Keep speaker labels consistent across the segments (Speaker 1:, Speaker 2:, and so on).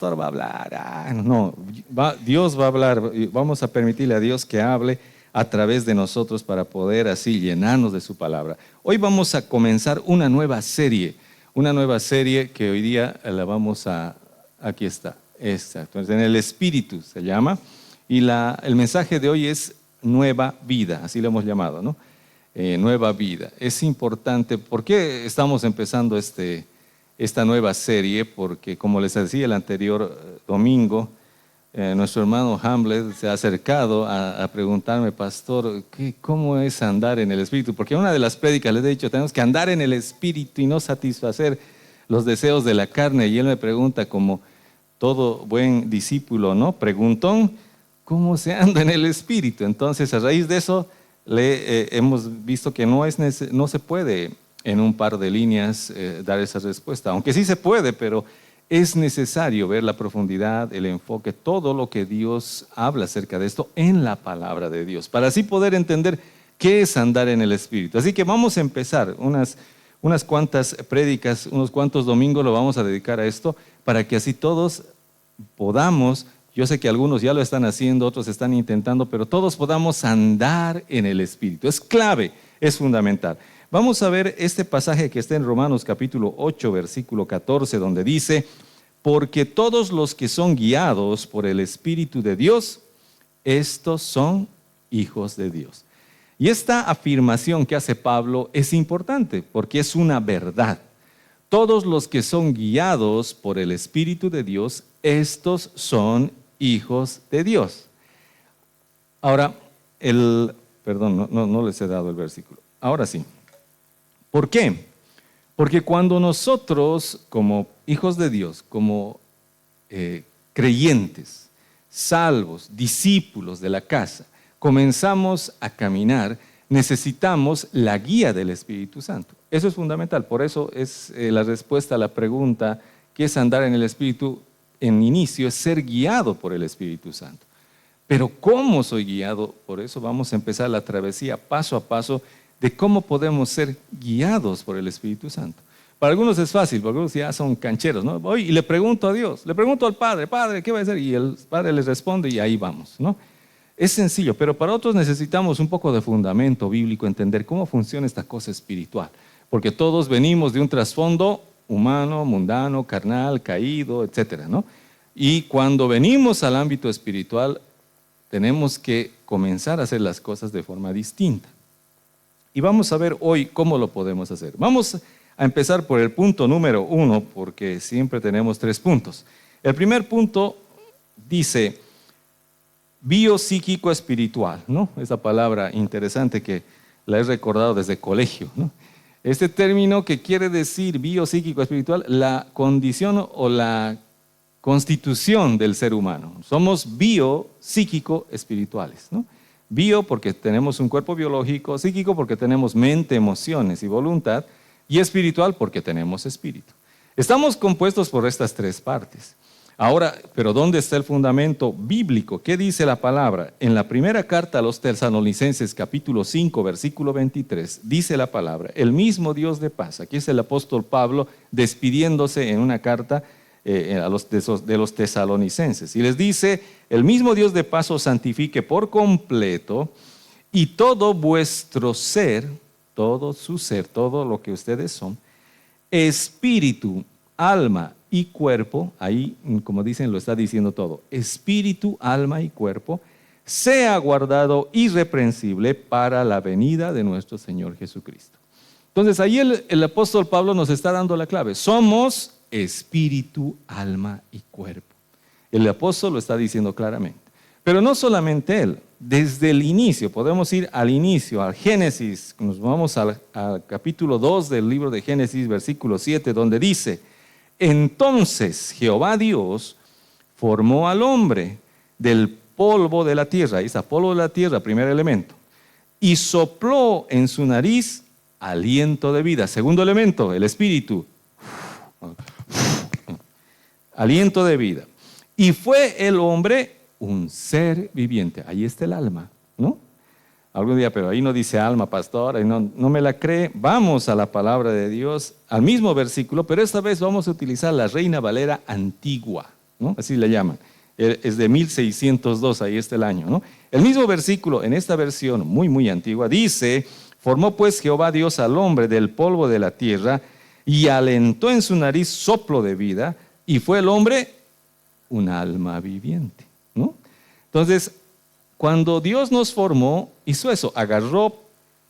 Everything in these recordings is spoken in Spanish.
Speaker 1: va a hablar. No, Dios va a hablar. Vamos a permitirle a Dios que hable a través de nosotros para poder así llenarnos de su palabra. Hoy vamos a comenzar una nueva serie que hoy día la vamos a, aquí está, entonces en el Espíritu se llama, y el mensaje de hoy es Nueva Vida, así lo hemos llamado, ¿no? Nueva Vida. Es importante, ¿por qué estamos empezando esta nueva serie? Porque como les decía el anterior domingo, nuestro hermano Hamlet se ha acercado a preguntarme, pastor, ¿cómo es andar en el Espíritu? Porque en una de las prédicas les he dicho, tenemos que andar en el Espíritu y no satisfacer los deseos de la carne. Y él me pregunta, como todo buen discípulo, ¿no? Preguntón, ¿cómo se anda en el Espíritu? Entonces, a raíz de eso, hemos visto que no se puede en un par de líneas dar esa respuesta. Aunque sí se puede, pero es necesario ver la profundidad, el enfoque, todo lo que Dios habla acerca de esto en la palabra de Dios, para así poder entender qué es andar en el Espíritu. Así que vamos a empezar unas cuantas prédicas, unos cuantos domingos lo vamos a dedicar a esto, para que así todos podamos, yo sé que algunos ya lo están haciendo, otros están intentando, pero todos podamos andar en el Espíritu. Es clave, es fundamental. Vamos a ver este pasaje que está en Romanos capítulo 8, versículo 14, donde dice, porque todos los que son guiados por el Espíritu de Dios, estos son hijos de Dios. Y esta afirmación que hace Pablo es importante, porque es una verdad. Todos los que son guiados por el Espíritu de Dios, estos son hijos de Dios. Ahora, perdón, no les he dado el versículo. Ahora sí. ¿Por qué? Porque cuando nosotros, como hijos de Dios, como creyentes, salvos, discípulos de la casa, comenzamos a caminar, necesitamos la guía del Espíritu Santo. Eso es fundamental, por eso es la respuesta a la pregunta, ¿qué es andar en el Espíritu? En inicio es ser guiado por el Espíritu Santo. Pero ¿cómo soy guiado? Por eso vamos a empezar la travesía paso a paso de cómo podemos ser guiados por el Espíritu Santo. Para algunos es fácil, porque algunos ya son cancheros, ¿no? Voy y le pregunto a Dios, le pregunto al Padre, Padre, ¿qué va a hacer? Y el Padre les responde y ahí vamos, ¿no? Es sencillo, pero para otros necesitamos un poco de fundamento bíblico, entender cómo funciona esta cosa espiritual. Porque todos venimos de un trasfondo humano, mundano, carnal, caído, etcétera, ¿no? Y cuando venimos al ámbito espiritual, tenemos que comenzar a hacer las cosas de forma distinta. Y vamos a ver hoy cómo lo podemos hacer. Vamos a empezar por el punto número 1, porque siempre tenemos 3 puntos. El primer punto dice biopsíquico espiritual, ¿no? Esa palabra interesante que la he recordado desde colegio, ¿no? Este término que quiere decir biopsíquico espiritual, la condición o la constitución del ser humano. Somos biopsíquico espirituales, ¿no? Bio porque tenemos un cuerpo biológico, psíquico porque tenemos mente, emociones y voluntad, y espiritual porque tenemos espíritu. Estamos compuestos por estas 3 partes. Ahora, ¿pero dónde está el fundamento bíblico? ¿Qué dice la palabra? En la primera carta a los Tesalonicenses, capítulo 5, versículo 23, dice la palabra, el mismo Dios de paz. Aquí es el apóstol Pablo despidiéndose en una carta de los tesalonicenses. Y les dice, el mismo Dios de paz os santifique por completo y todo vuestro ser, todo su ser, todo lo que ustedes son, espíritu, alma y cuerpo, ahí como dicen lo está diciendo todo, espíritu, alma y cuerpo, sea guardado irreprensible para la venida de nuestro Señor Jesucristo. Entonces ahí el apóstol Pablo nos está dando la clave, somos espíritu, alma y cuerpo. El apóstol lo está diciendo claramente. Pero no solamente él, desde el inicio, podemos ir al inicio, al Génesis, nos vamos al capítulo 2 del libro de Génesis, versículo 7, donde dice, entonces Jehová Dios formó al hombre del polvo de la tierra, ahí está, polvo de la tierra, primer elemento, y sopló en su nariz aliento de vida. Segundo elemento, el espíritu. Aliento de vida. Y fue el hombre un ser viviente. Ahí está el alma, ¿no? Algún día, pero ahí no dice alma, pastor, y no me la cree. Vamos a la palabra de Dios, al mismo versículo, pero esta vez vamos a utilizar la Reina Valera antigua. ¿no? Así le llaman. Es de 1602, ahí está el año, ¿no? El mismo versículo, en esta versión muy, muy antigua, dice: formó pues Jehová Dios al hombre del polvo de la tierra y alentó en su nariz soplo de vida, y fue el hombre un alma viviente, ¿no? Entonces, cuando Dios nos formó, hizo eso, agarró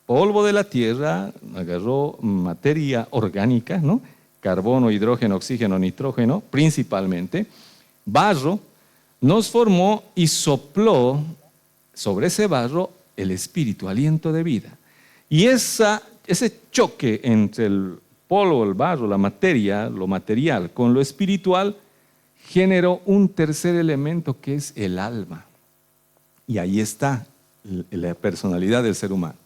Speaker 1: polvo de la tierra, agarró materia orgánica, ¿no? Carbono, hidrógeno, oxígeno, nitrógeno, principalmente, barro, nos formó y sopló sobre ese barro el espíritu, aliento de vida. Y ese choque entre el polvo, el barro, la materia, lo material, con lo espiritual, generó un tercer elemento que es el alma. Y ahí está la personalidad del ser humano.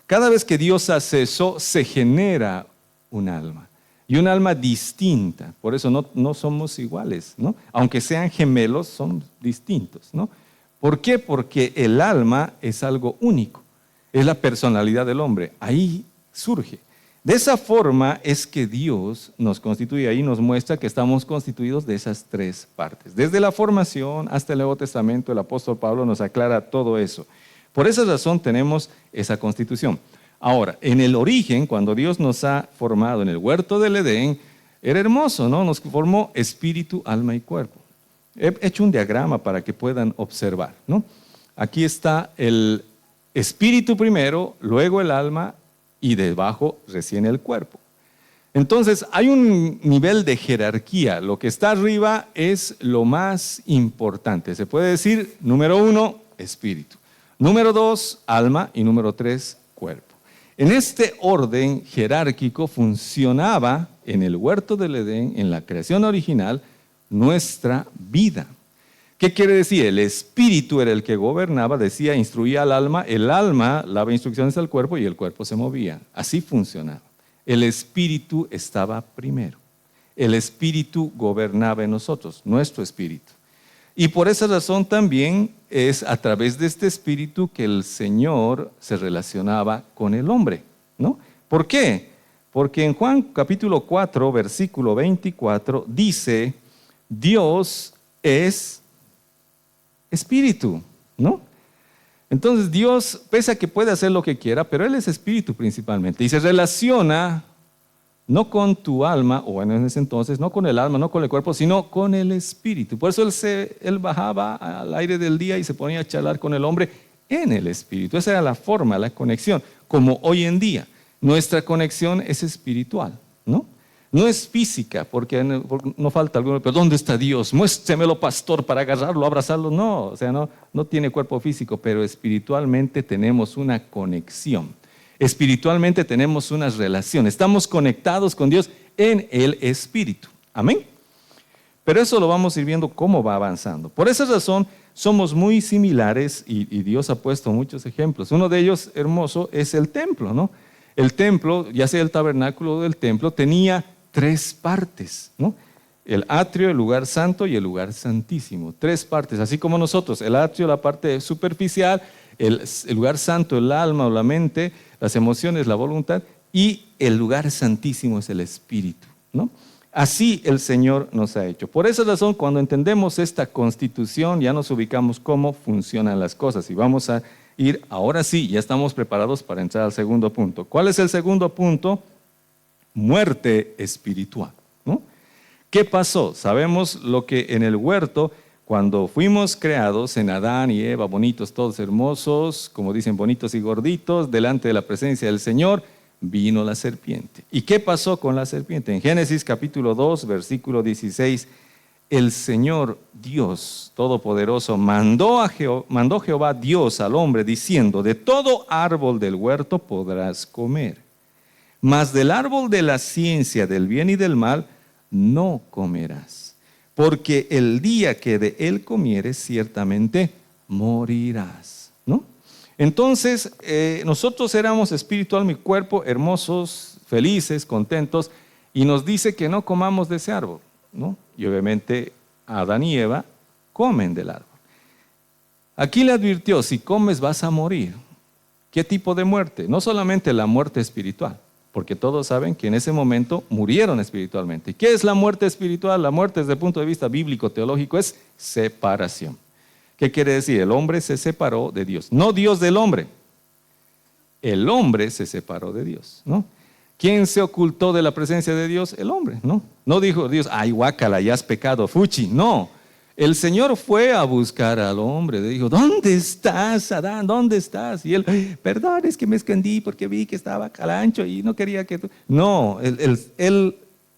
Speaker 1: Cada vez que Dios hace eso, se genera un alma. Y un alma distinta. Por eso no somos iguales, ¿no? Aunque sean gemelos, son distintos, ¿no? ¿Por qué? Porque el alma es algo único. Es la personalidad del hombre. Ahí surge. De esa forma es que Dios nos constituye. Ahí nos muestra que estamos constituidos de esas tres partes. Desde la formación hasta el Nuevo Testamento, el apóstol Pablo nos aclara todo eso. Por esa razón tenemos esa constitución. Ahora, en el origen, cuando Dios nos ha formado en el huerto del Edén, era hermoso, ¿no? Nos formó espíritu, alma y cuerpo. He hecho un diagrama para que puedan observar, ¿no? Aquí está el espíritu primero, luego el alma y debajo recién el cuerpo. Entonces, hay un nivel de jerarquía. Lo que está arriba es lo más importante. Se puede decir, número 1, espíritu. Número 2, alma. Y número 3, cuerpo. En este orden jerárquico funcionaba en el huerto del Edén, en la creación original, nuestra vida. ¿Qué quiere decir? El espíritu era el que gobernaba, decía, instruía al alma, el alma daba instrucciones al cuerpo y el cuerpo se movía. Así funcionaba. El espíritu estaba primero. El espíritu gobernaba en nosotros, nuestro espíritu. Y por esa razón también es a través de este espíritu que el Señor se relacionaba con el hombre, ¿no? ¿Por qué? Porque en Juan capítulo 4, versículo 24, dice, Dios es espíritu, ¿no? Entonces Dios, pese a que puede hacer lo que quiera, pero Él es espíritu principalmente, y se relaciona no con tu alma, o bueno, en ese entonces, no con el alma, no con el cuerpo, sino con el espíritu. Por eso él bajaba al aire del día y se ponía a charlar con el hombre en el espíritu. Esa era la forma, la conexión, como hoy en día. Nuestra conexión es espiritual, ¿no? No es física, porque no falta alguno, pero ¿dónde está Dios? Muéstremelo, pastor, para agarrarlo, abrazarlo. No, o sea, no tiene cuerpo físico, pero espiritualmente tenemos una conexión. Espiritualmente tenemos una relación. Estamos conectados con Dios en el espíritu. Amén. Pero eso lo vamos a ir viendo cómo va avanzando. Por esa razón somos muy similares y Dios ha puesto muchos ejemplos. Uno de ellos hermoso es el templo, ¿no? El templo, ya sea el tabernáculo del templo, tenía 3 partes, ¿no? El atrio, el lugar santo y el lugar santísimo. 3 partes, así como nosotros. El atrio, la parte superficial, el lugar santo, el alma o la mente, las emociones, la voluntad, y el lugar santísimo es el espíritu, ¿no? Así el Señor nos ha hecho. Por esa razón, cuando entendemos esta constitución, ya nos ubicamos cómo funcionan las cosas. Y vamos a ir, ahora sí, ya estamos preparados para entrar al segundo punto. ¿Cuál es el segundo punto? Muerte espiritual, ¿no? ¿Qué pasó? Sabemos lo que en el huerto, cuando fuimos creados en Adán y Eva, bonitos, todos hermosos, como dicen, bonitos y gorditos, delante de la presencia del Señor, vino la serpiente. ¿Y qué pasó con la serpiente? En Génesis capítulo 2, versículo 16, el Señor Dios Todopoderoso mandó Jehová Dios al hombre diciendo, de todo árbol del huerto podrás comer, mas del árbol de la ciencia del bien y del mal no comerás, porque el día que de él comieres ciertamente morirás, ¿no? Entonces, nosotros éramos espíritu, alma y cuerpo, hermosos, felices, contentos, y nos dice que no comamos de ese árbol, ¿no? Y obviamente Adán y Eva comen del árbol. Aquí le advirtió, si comes vas a morir. ¿Qué tipo de muerte? No solamente la muerte espiritual, porque todos saben que en ese momento murieron espiritualmente. ¿Qué es la muerte espiritual? La muerte desde el punto de vista bíblico, teológico, es separación. ¿Qué quiere decir? El hombre se separó de Dios, no Dios del hombre. El hombre se separó de Dios, ¿no? ¿Quién se ocultó de la presencia de Dios? El hombre, ¿no? No dijo Dios, ay, guácala, ya has pecado, fuchi. No, el Señor fue a buscar al hombre. Le dijo, ¿dónde estás, Adán? ¿Dónde estás? Y él, perdón, es que me escondí porque vi que estaba calancho y no quería que tú... No, él,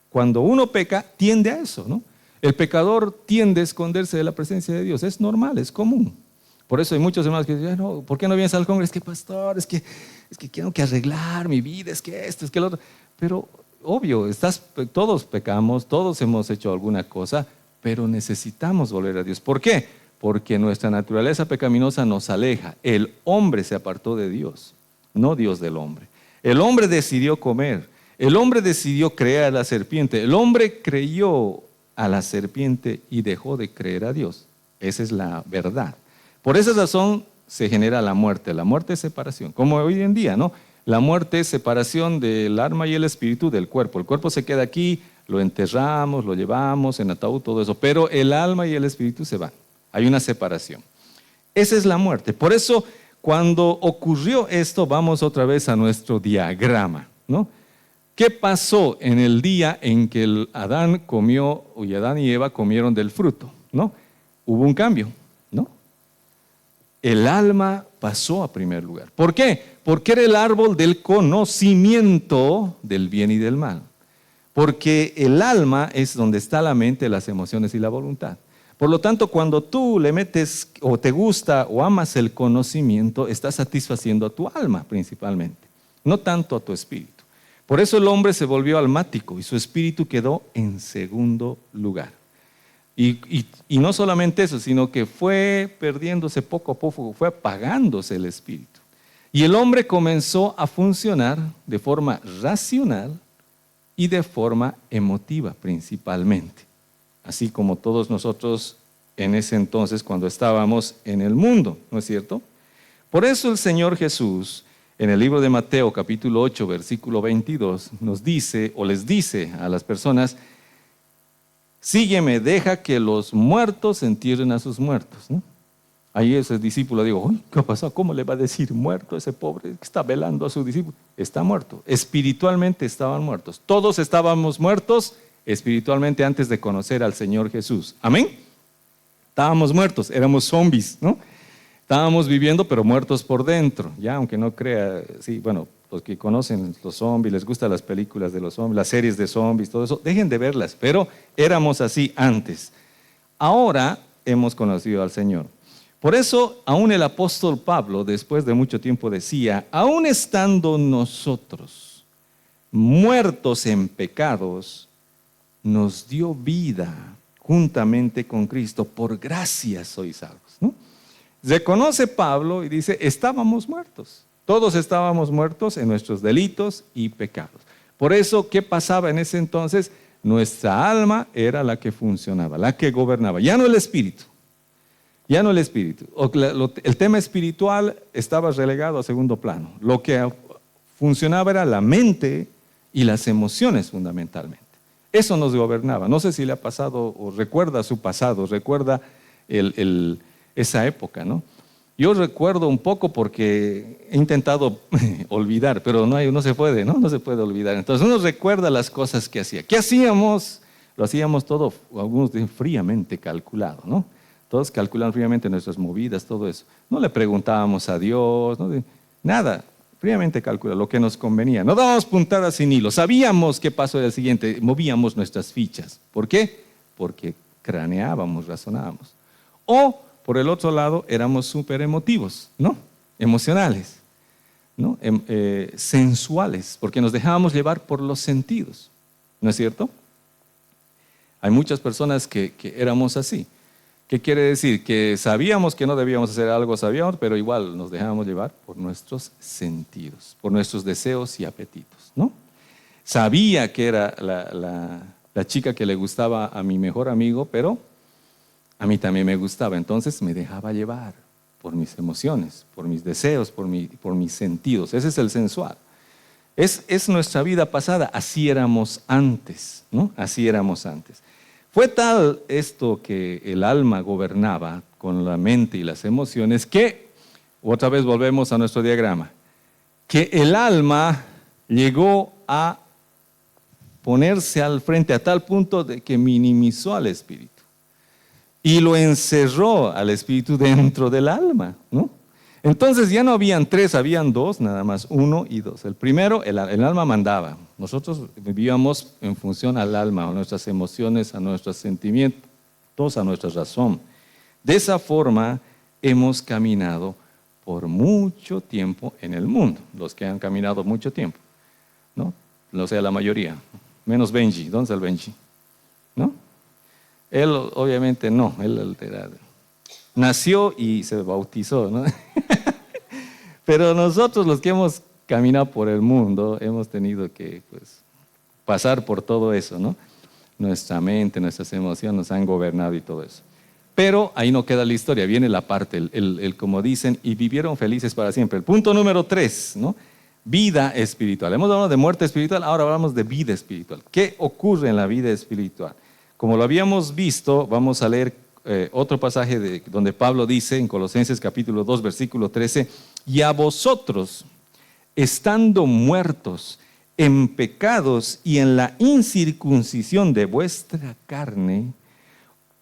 Speaker 1: cuando uno peca, tiende a eso, ¿no? El pecador tiende a esconderse de la presencia de Dios. Es normal, es común. Por eso hay muchos hermanos que dicen, no, ¿por qué no vienes al congreso? Es que pastor, es que quiero que arreglar mi vida, es que esto, es que lo otro. Pero obvio, todos pecamos, todos hemos hecho alguna cosa, pero necesitamos volver a Dios. ¿Por qué? Porque nuestra naturaleza pecaminosa nos aleja. El hombre se apartó de Dios, no Dios del hombre. El hombre decidió comer, el hombre decidió creer a la serpiente, el hombre creyó a la serpiente y dejó de creer a Dios. Esa es la verdad. Por esa razón se genera la muerte. La muerte es separación, como hoy en día, ¿no? La muerte es separación del alma y el espíritu del cuerpo. El cuerpo se queda aquí, lo enterramos, lo llevamos en ataúd, todo eso, pero el alma y el espíritu se van. Hay una separación. Esa es la muerte. Por eso, cuando ocurrió esto, vamos otra vez a nuestro diagrama, ¿no? ¿Qué pasó en el día en que Adán y Eva comieron del fruto, ¿no? Hubo un cambio, ¿no? El alma pasó a primer lugar. ¿Por qué? Porque era el árbol del conocimiento del bien y del mal. Porque el alma es donde está la mente, las emociones y la voluntad. Por lo tanto, cuando tú le metes o te gusta o amas el conocimiento, estás satisfaciendo a tu alma principalmente, no tanto a tu espíritu. Por eso el hombre se volvió almático y su espíritu quedó en segundo lugar. Y no solamente eso, sino que fue perdiéndose poco a poco, fue apagándose el espíritu. Y el hombre comenzó a funcionar de forma racional y de forma emotiva principalmente, así como todos nosotros en ese entonces cuando estábamos en el mundo, ¿no es cierto? Por eso el Señor Jesús, en el libro de Mateo capítulo 8, versículo 22, nos dice o les dice a las personas, sígueme, deja que los muertos entierren a sus muertos, ¿no? Ahí ese discípulo digo, ¿qué ha pasado? ¿Cómo le va a decir muerto ese pobre que está velando a su discípulo? Está muerto, espiritualmente estaban muertos. Todos estábamos muertos espiritualmente antes de conocer al Señor Jesús. ¿Amén? Estábamos muertos, éramos zombies, ¿no? Estábamos viviendo pero muertos por dentro, ya aunque no crea, sí, bueno, los que conocen los zombies, les gustan las películas de los zombies, las series de zombies, todo eso, dejen de verlas, pero éramos así antes. Ahora hemos conocido al Señor. Por eso, aún el apóstol Pablo, después de mucho tiempo decía, aún estando nosotros muertos en pecados, nos dio vida juntamente con Cristo, por gracia sois salvos, ¿no? Reconoce Pablo y dice, estábamos muertos, todos estábamos muertos en nuestros delitos y pecados. Por eso, ¿qué pasaba en ese entonces? Nuestra alma era la que funcionaba, la que gobernaba, ya no el espíritu. Ya no el espíritu. El tema espiritual estaba relegado a segundo plano. Lo que funcionaba era la mente y las emociones fundamentalmente. Eso nos gobernaba. No sé si le ha pasado o recuerda su pasado, recuerda esa época, ¿no? Yo recuerdo un poco porque he intentado olvidar, pero no se puede, ¿no? No se puede olvidar. Entonces uno recuerda las cosas que hacía. ¿Qué hacíamos? Lo hacíamos todo, algunos dicen fríamente calculado, ¿no? Todos calculan fríamente nuestras movidas, todo eso. No le preguntábamos a Dios, nada, fríamente calculado, lo que nos convenía. No dábamos puntadas sin hilo, sabíamos qué pasó al siguiente, movíamos nuestras fichas. ¿Por qué? Porque craneábamos, razonábamos. O, por el otro lado, éramos súper emotivos, ¿no? Emocionales, ¿no? Sensuales, porque nos dejábamos llevar por los sentidos, ¿no es cierto? Hay muchas personas que éramos así. ¿Qué quiere decir? Que sabíamos que no debíamos hacer algo, sabíamos, pero igual nos dejábamos llevar por nuestros sentidos, por nuestros deseos y apetitos, ¿no? Sabía que era la chica que le gustaba a mi mejor amigo, pero a mí también me gustaba, entonces me dejaba llevar por mis emociones, por mis deseos, por mis sentidos. Ese es el sensual. Es nuestra vida pasada, así éramos antes, ¿no? Así éramos antes. Fue tal esto que el alma gobernaba con la mente y las emociones que, otra vez volvemos a nuestro diagrama, que el alma llegó a ponerse al frente a tal punto de que minimizó al espíritu y lo encerró al espíritu dentro del alma, ¿no? Entonces ya no habían tres, habían dos, nada más, uno y dos. El primero, el alma mandaba. Nosotros vivíamos en función al alma, a nuestras emociones, a nuestros sentimientos, a nuestra razón. De esa forma hemos caminado por mucho tiempo en el mundo, los que han caminado mucho tiempo, ¿no? O sea, la mayoría, menos Benji. ¿Dónde está el Benji? ¿No? Él obviamente no, él era, nació y se bautizó, ¿no? Pero nosotros los que hemos caminado por el mundo hemos tenido que pasar por todo eso, ¿no? Nuestra mente, nuestras emociones nos han gobernado y todo eso. Pero ahí no queda la historia, viene la parte, el como dicen, y vivieron felices para siempre. El punto número 3, ¿no? Vida espiritual. Hemos hablado de muerte espiritual, ahora hablamos de vida espiritual. ¿Qué ocurre en la vida espiritual? Como lo habíamos visto, vamos a leer otro pasaje donde Pablo dice en Colosenses capítulo 2, versículo 13, y a vosotros, estando muertos en pecados y en la incircuncisión de vuestra carne,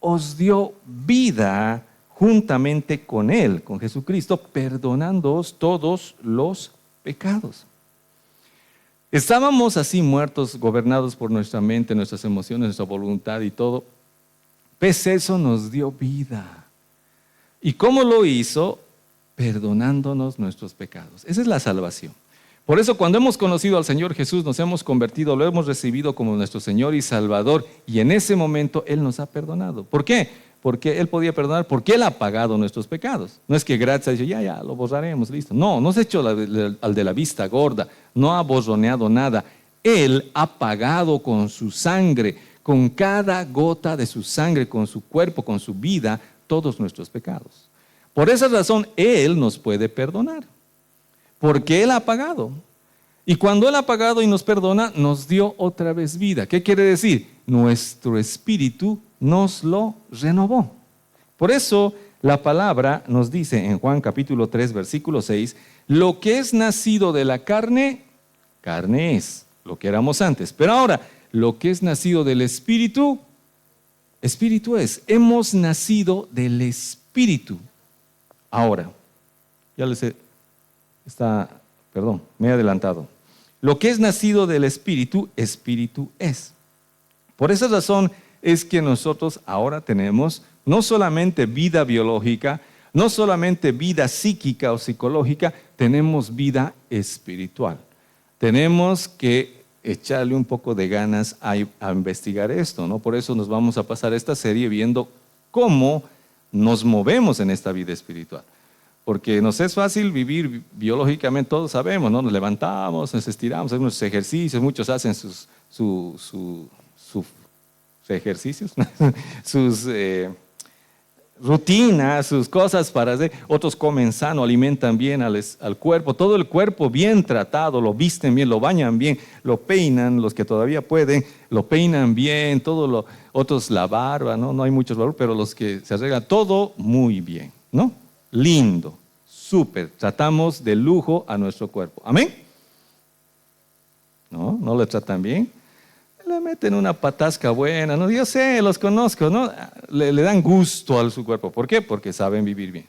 Speaker 1: os dio vida juntamente con Él, con Jesucristo, perdonándoos todos los pecados. Estábamos así muertos, gobernados por nuestra mente, nuestras emociones, nuestra voluntad y todo. Pese a eso nos dio vida. ¿Y cómo lo hizo? Perdonándonos nuestros pecados. Esa es la salvación. Por eso cuando hemos conocido al Señor Jesús, nos hemos convertido, lo hemos recibido como nuestro Señor y Salvador, y en ese momento Él nos ha perdonado. ¿Por qué? Porque Él podía perdonar, porque Él ha pagado nuestros pecados. No es que gratis ha dicho, ya, lo borraremos, listo. No se ha hecho al de la vista gorda, no ha borroneado nada. Él ha pagado con su sangre, con cada gota de su sangre, con su cuerpo, con su vida, todos nuestros pecados. Por esa razón, Él nos puede perdonar. Porque Él ha pagado. Y cuando Él ha pagado y nos perdona, nos dio otra vez vida. ¿Qué quiere decir? Nuestro espíritu nos lo renovó. Por eso la palabra nos dice en Juan capítulo 3, versículo 6, lo que es nacido de la carne, carne es, lo que éramos antes. Pero ahora, lo que es nacido del espíritu, espíritu es. Hemos nacido del espíritu. Ahora, ya les he... me he adelantado. Lo que es nacido del Espíritu, Espíritu es. Por esa razón es que nosotros ahora tenemos no solamente vida biológica, no solamente vida psíquica o psicológica, tenemos vida espiritual. Tenemos que echarle un poco de ganas a investigar esto, ¿no? Por eso nos vamos a pasar esta serie viendo cómo nos movemos en esta vida espiritual. Porque nos es fácil vivir biológicamente, todos sabemos, ¿no? Nos levantamos, nos estiramos, hacemos nuestros ejercicios, muchos hacen sus ejercicios, sus rutinas, sus cosas para hacer. Otros comen sano, alimentan bien al cuerpo, todo el cuerpo bien tratado, lo visten bien, lo bañan bien, lo peinan, los que todavía pueden, lo peinan bien, otros la barba, ¿no? No hay muchos barbos, pero los que se arreglan, todo muy bien, ¿no? Lindo, súper, tratamos de lujo a nuestro cuerpo. ¿Amén? ¿No le tratan bien? Le meten una patasca buena, ¿no? Yo sé, los conozco, ¿no? Le dan gusto a su cuerpo. ¿Por qué? Porque saben vivir bien.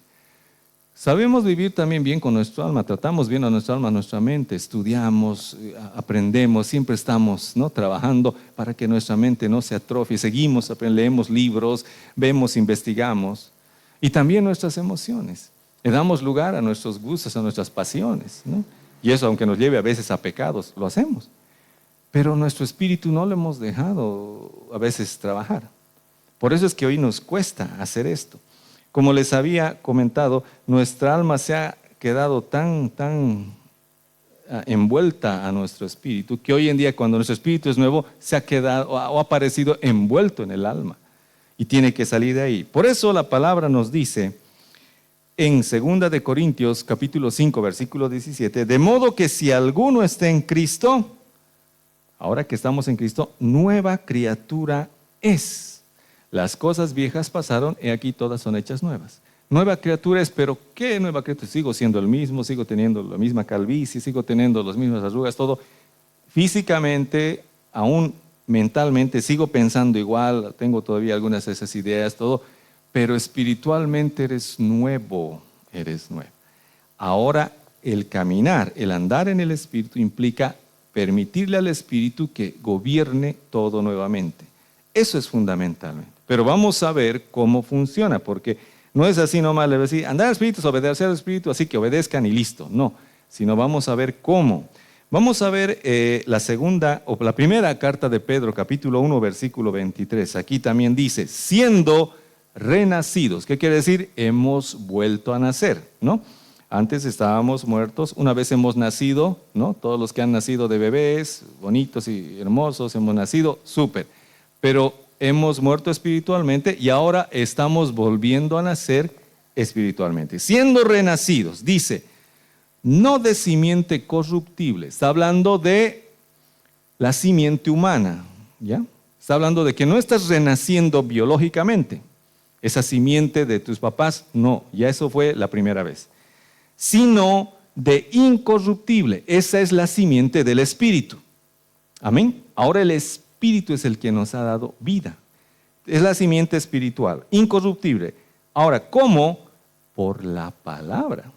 Speaker 1: Sabemos vivir también bien con nuestro alma, tratamos bien a nuestra alma, a nuestra mente, estudiamos, aprendemos, siempre estamos, ¿no? Trabajando para que nuestra mente no se atrofie, seguimos, leemos libros, vemos, investigamos. Y también nuestras emociones. Le damos lugar a nuestros gustos, a nuestras pasiones, ¿no? Y eso, aunque nos lleve a veces a pecados, lo hacemos. Pero nuestro espíritu no lo hemos dejado a veces trabajar. Por eso es que hoy nos cuesta hacer esto. Como les había comentado, nuestra alma se ha quedado tan envuelta a nuestro espíritu, que hoy en día cuando nuestro espíritu es nuevo, se ha quedado o ha aparecido envuelto en el alma. Y tiene que salir de ahí. Por eso la palabra nos dice, en 2 de Corintios capítulo 5, versículo 17, de modo que si alguno está en Cristo, ahora que estamos en Cristo, nueva criatura es. Las cosas viejas pasaron, y aquí todas son hechas nuevas. Nueva criatura es, pero ¿qué nueva criatura? Sigo siendo el mismo, sigo teniendo la misma calvicie, sigo teniendo las mismas arrugas, todo. Físicamente, aún mentalmente, sigo pensando igual, tengo todavía algunas de esas ideas, todo, pero espiritualmente eres nuevo, eres nuevo. Ahora, el caminar, el andar en el Espíritu implica permitirle al Espíritu que gobierne todo nuevamente. Eso es fundamentalmente. Pero vamos a ver cómo funciona, porque no es así nomás, le voy a decir, andar al Espíritu es obedecer al Espíritu, así que obedezcan y listo. No, sino vamos a ver cómo. Vamos a ver la primera carta de Pedro, capítulo 1, versículo 23. Aquí también dice, siendo renacidos. ¿Qué quiere decir? Hemos vuelto a nacer, ¿no? Antes estábamos muertos, una vez hemos nacido, ¿no? Todos los que han nacido de bebés, bonitos y hermosos, hemos nacido, súper. Pero hemos muerto espiritualmente y ahora estamos volviendo a nacer espiritualmente. Siendo renacidos, dice, no de simiente corruptible, está hablando de la simiente humana, ¿ya? Está hablando de que no estás renaciendo biológicamente, esa simiente de tus papás, no, ya eso fue la primera vez, sino de incorruptible, esa es la simiente del Espíritu. Amén. Ahora el Espíritu es el que nos ha dado vida, es la simiente espiritual, incorruptible. Ahora, ¿cómo? Por la palabra.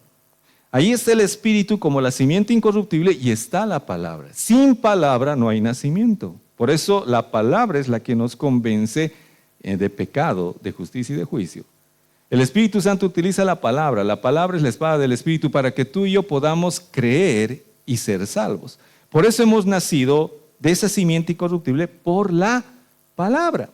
Speaker 1: Ahí está el Espíritu como la simiente incorruptible y está la palabra. Sin palabra no hay nacimiento. Por eso la palabra es la que nos convence de pecado, de justicia y de juicio. El Espíritu Santo utiliza la palabra es la espada del Espíritu para que tú y yo podamos creer y ser salvos. Por eso hemos nacido de esa simiente incorruptible por la palabra.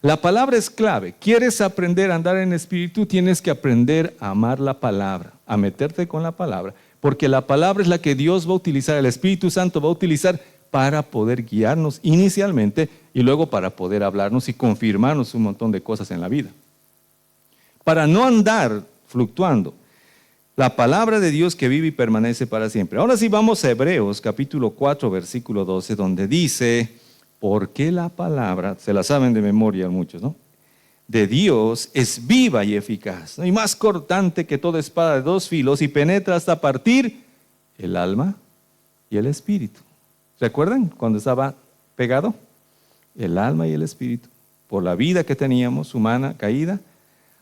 Speaker 1: La palabra es clave. ¿Quieres aprender a andar en Espíritu? Tienes que aprender a amar la palabra, a meterte con la palabra, porque la palabra es la que Dios va a utilizar, el Espíritu Santo va a utilizar para poder guiarnos inicialmente y luego para poder hablarnos y confirmarnos un montón de cosas en la vida. Para no andar fluctuando. La palabra de Dios que vive y permanece para siempre. Ahora sí vamos a Hebreos capítulo 4 versículo 12 donde dice, porque la palabra, se la saben de memoria muchos, ¿no? De Dios es viva y eficaz, ¿no? Y más cortante que toda espada de dos filos y penetra hasta partir el alma y el espíritu. ¿Recuerdan cuando estaba pegado? El alma y el espíritu, por la vida que teníamos humana caída.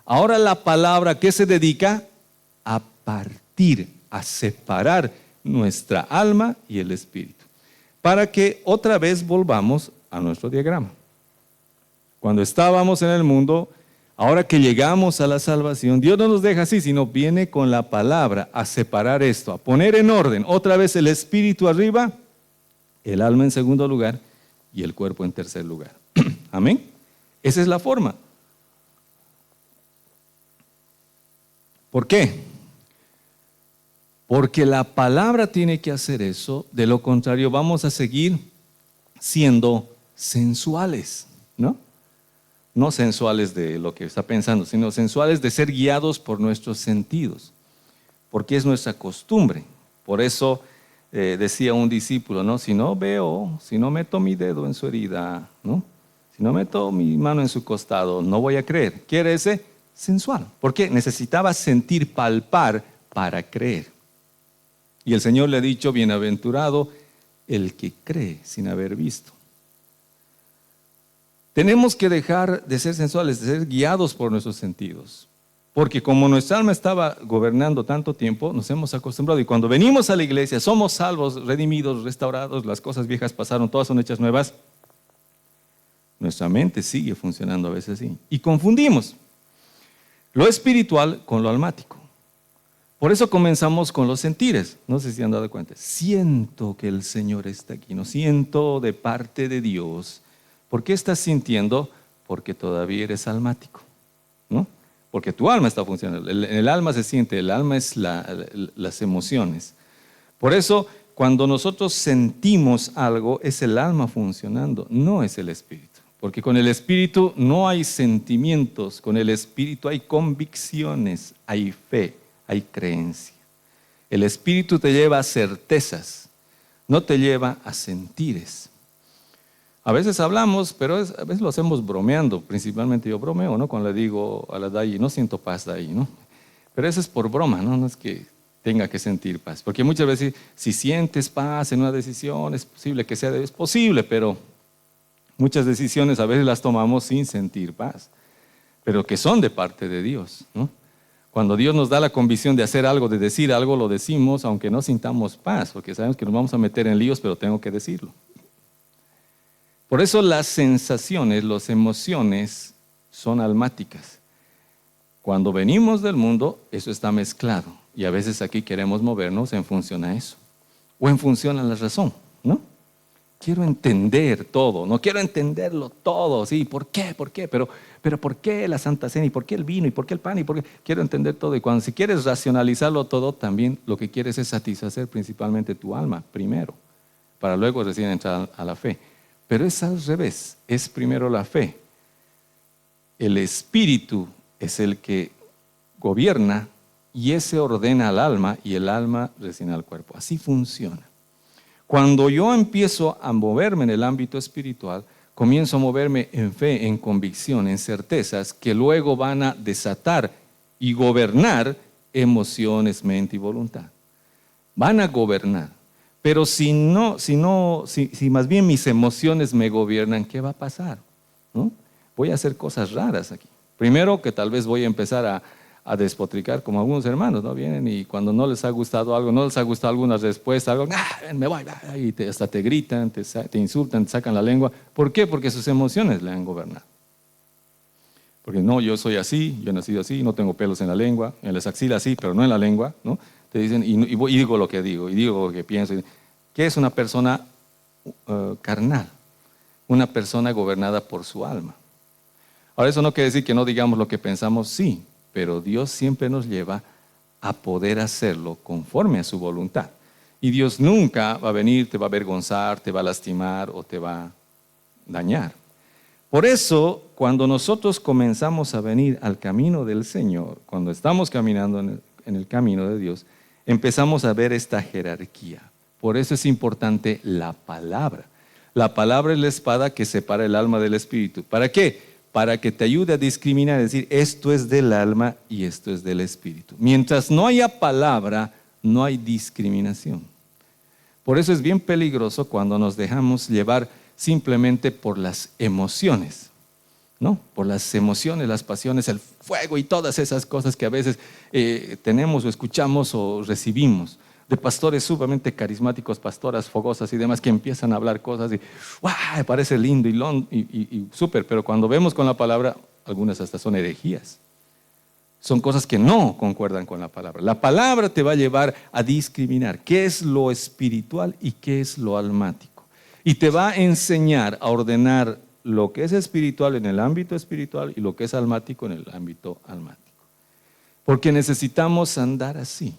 Speaker 1: Ahora la palabra que se dedica a partir, a separar nuestra alma y el espíritu, para que otra vez volvamos a nuestro diagrama. Cuando estábamos en el mundo, ahora que llegamos a la salvación, Dios no nos deja así, sino viene con la palabra a separar esto, a poner en orden, otra vez el espíritu arriba, el alma en segundo lugar y el cuerpo en tercer lugar. Amén. Esa es la forma. ¿Por qué? Porque la palabra tiene que hacer eso, de lo contrario vamos a seguir siendo sensuales, ¿no? No sensuales de lo que está pensando, sino sensuales de ser guiados por nuestros sentidos, porque es nuestra costumbre. Por eso decía un discípulo, ¿no? Si no veo, si no meto mi dedo en su herida, ¿no? Si no meto mi mano en su costado, no voy a creer. Quiere ese sensual, porque necesitaba sentir, palpar para creer. Y el Señor le ha dicho, bienaventurado el que cree sin haber visto. Tenemos que dejar de ser sensuales, de ser guiados por nuestros sentidos. Porque como nuestra alma estaba gobernando tanto tiempo, nos hemos acostumbrado. Y cuando venimos a la iglesia, somos salvos, redimidos, restaurados, las cosas viejas pasaron, todas son hechas nuevas. Nuestra mente sigue funcionando a veces así. Y confundimos lo espiritual con lo almático. Por eso comenzamos con los sentires. No sé si han dado cuenta. Siento que el Señor está aquí. No siento de parte de Dios. ¿Por qué estás sintiendo? Porque todavía eres almático, ¿no? Porque tu alma está funcionando. El alma se siente, el alma es las emociones. Por eso, cuando nosotros sentimos algo, es el alma funcionando, no es el espíritu. Porque con el espíritu no hay sentimientos, con el espíritu hay convicciones, hay fe. hay creencia. El Espíritu te lleva a certezas, no te lleva a sentires. A veces hablamos, pero a veces lo hacemos bromeando. Principalmente yo bromeo, ¿no? Cuando le digo a la Dayi, no siento paz, Dayi, ¿no? Pero eso es por broma, ¿no? No es que tenga que sentir paz. Porque muchas veces, si sientes paz en una decisión, es posible que sea de Dios. Es posible, pero muchas decisiones a veces las tomamos sin sentir paz, pero que son de parte de Dios, ¿no? Cuando Dios nos da la convicción de hacer algo, de decir algo, lo decimos, aunque no sintamos paz, porque sabemos que nos vamos a meter en líos, pero tengo que decirlo. Por eso las sensaciones, las emociones son almáticas. Cuando venimos del mundo, eso está mezclado. Y a veces aquí queremos movernos en función a eso. O en función a la razón, ¿no? Quiero entender todo, no quiero entenderlo todo, sí, ¿por qué? Pero ¿por qué la Santa Cena? ¿Y por qué el vino? ¿Y por qué el pan? ¿Y por qué? Quiero entender todo. Y cuando si quieres racionalizarlo todo, también lo que quieres es satisfacer principalmente tu alma primero, para luego recién entrar a la fe. Pero es al revés, es primero la fe. El Espíritu es el que gobierna y ese ordena al alma y el alma recién al cuerpo. Así funciona. Cuando yo empiezo a moverme en el ámbito espiritual, comienzo a moverme en fe, en convicción, en certezas que luego van a desatar y gobernar emociones, mente y voluntad. Van a gobernar. Pero si más bien mis emociones me gobiernan, ¿qué va a pasar? ¿No? Voy a hacer cosas raras aquí. Primero, que tal vez voy a empezar a despotricar como algunos hermanos, ¿no? Vienen y cuando no les ha gustado algo, no les ha gustado alguna respuesta, algo, me voy, y hasta te gritan, te insultan, te sacan la lengua. ¿Por qué? Porque sus emociones le han gobernado. Porque no, yo soy así, yo he nacido así, no tengo pelos en la lengua, en las axilas sí, pero no en la lengua, ¿no? Te dicen, y digo lo que digo, y digo lo que pienso. ¿Qué es una persona carnal? Una persona gobernada por su alma. Ahora, eso no quiere decir que no digamos lo que pensamos, sí, pero Dios siempre nos lleva a poder hacerlo conforme a su voluntad. Y Dios nunca va a venir, te va a avergonzar, te va a lastimar o te va a dañar. Por eso, cuando nosotros comenzamos a venir al camino del Señor, cuando estamos caminando en el camino de Dios, empezamos a ver esta jerarquía. Por eso es importante la palabra. La palabra es la espada que separa el alma del espíritu. ¿Para qué? Para que te ayude a discriminar, es decir, esto es del alma y esto es del espíritu. Mientras no haya palabra, no hay discriminación. Por eso es bien peligroso cuando nos dejamos llevar simplemente por las emociones, ¿no? Por las emociones, las pasiones, el fuego y todas esas cosas que a veces tenemos o escuchamos o recibimos de pastores sumamente carismáticos, pastoras fogosas y demás que empiezan a hablar cosas y ¡guau! Parece lindo y súper, pero cuando vemos con la palabra, algunas hasta son herejías. Son cosas que no concuerdan con la palabra. La palabra te va a llevar a discriminar qué es lo espiritual y qué es lo almático. Y te va a enseñar a ordenar lo que es espiritual en el ámbito espiritual y lo que es almático en el ámbito almático. Porque necesitamos andar así.